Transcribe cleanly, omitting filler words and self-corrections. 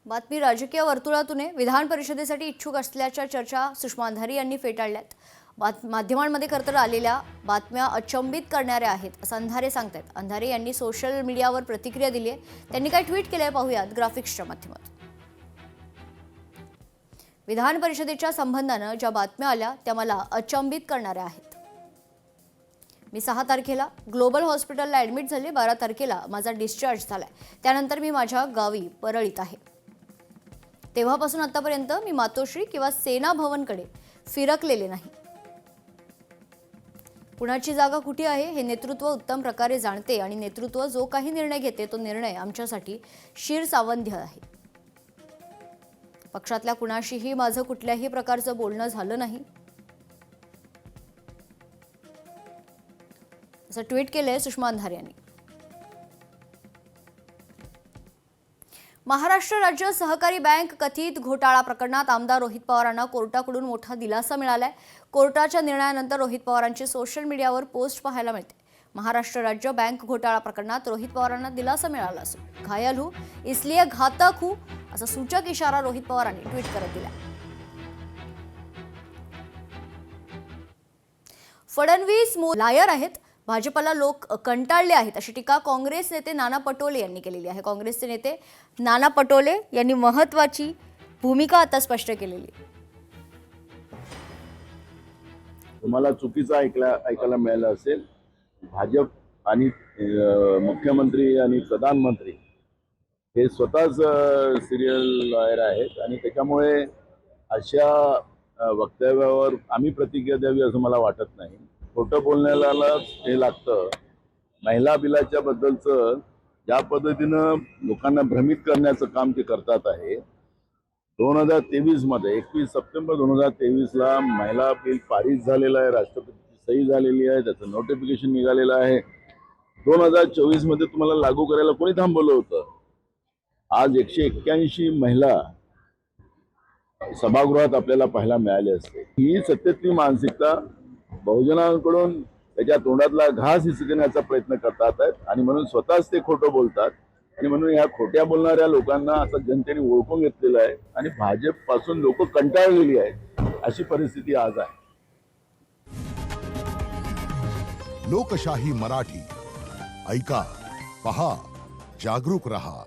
बातमी राजकीय वर्तुळातून आहे। विधान परिषदेसाठी इच्छुक असल्याच्या चर्चा सुषमा अंधारे यांनी फेटाळल्यात। माध्यमांमध्ये खरतर आलेल्या बातम्या अचंबित करणाऱ्या आहेत असं अंधारे सांगतात। अंधारे यांनी सोशल मीडियावर प्रतिक्रिया दिली आहे। त्यांनी काय ट्विट केलंय पाहूयात ग्राफिक्सच्या माध्यमातून। विधान परिषदेच्या संबंधाने ज्या बातम्या आल्या त्या मला अचंबित करणाऱ्या आहेत। मी 6 तारखेला ग्लोबल हॉस्पिटलला ॲडमिट झाले। 12 तारखेला माझा डिस्चार्ज झालाय। त्यानंतर मी माझ्या गावी परळीत आहे। तेव्हापासून आतापर्यंत मी मातोश्री किंवा सेना भवनकडे फिरकलेले नाही। कुणाची जागा कुठे आहे हे नेतृत्व उत्तम प्रकारे जाणते आणि नेतृत्व जो काही निर्णय घेते तो निर्णय आमच्यासाठी शिरसावंध्य आहे। पक्षातल्या कुणाशीही माझं कुठल्याही प्रकारचं बोलणं झालं नाही असं ट्विट केलंय सुषमा अंधारे यांनी। महाराष्ट्र राज्य सहकारी बँक कथित घोटाळा प्रकरणात आमदार रोहित पवारांना कोर्टाकडून मोठा दिलासा मिळालाय। कोर्टाच्या निर्णयानंतर रोहित पवारांची सोशल मीडियावर पोस्ट पाहायला मिळते। महाराष्ट्र राज्य बँक घोटाळा प्रकरणात रोहित पवारांना दिलासा मिळाला असून घायल हूं इसलिए घातक हूं असा सूचक इशारा रोहित पवारांनी ट्विट करत दिला। फडणवीस लायर आहेत, भाजपला लोक कंटाळले आहेत अशी टीका काँग्रेस नेते नाना पटोले यांनी केलेली आहे। काँग्रेसचे नेते नाना पटोले यांनी महत्त्वाची भूमिका आता स्पष्ट केलेली आहे। तुम्हाला चुकीचं ऐकायला मिळालं असेल। भाजप आणि मुख्यमंत्री आणि प्रधानमंत्री हे स्वतःच सिरियल लॉयर आहेत आणि त्याच्यामुळे अशा वक्तव्यावर आम्ही प्रतिक्रिया द्यावी असं मला वाटत नाही। खोटं बोलण्याला हे लागतं। महिला बिलाच्या बद्दलचं ज्या पद्धतीनं लोकांना भ्रमित करण्याचं काम ते करतात आहे। 2023 मध्ये 21 सप्टेंबर 2023 ला महिला बिल पारित झालेलं आहे, राष्ट्रपतीची सही झालेली आहे, त्याचं नोटिफिकेशन निघालेलं आहे। 2024 मध्ये तुम्हाला लागू करायला कोणी थांबवलं होतं? आज 181 महिला सभागृहात आपल्याला पाहायला मिळाले असते। ही सत्तेतली मानसिकता बहुजनांकडून त्याच्या तोंडातला घास हिसकण्याचा प्रयत्न करतात आणि म्हणून स्वतःच ते खोटं बोलतात आणि म्हणून या खोट्या बोलणाऱ्या लोकांना आता जनतेने ओळखून घेतलेलं आहे आणि भाजप पासून लोक कंटाळलेली आहेत अशी परिस्थिती आज आहे। लोकशाही मराठी ऐका, पहा, जागरूक रहा।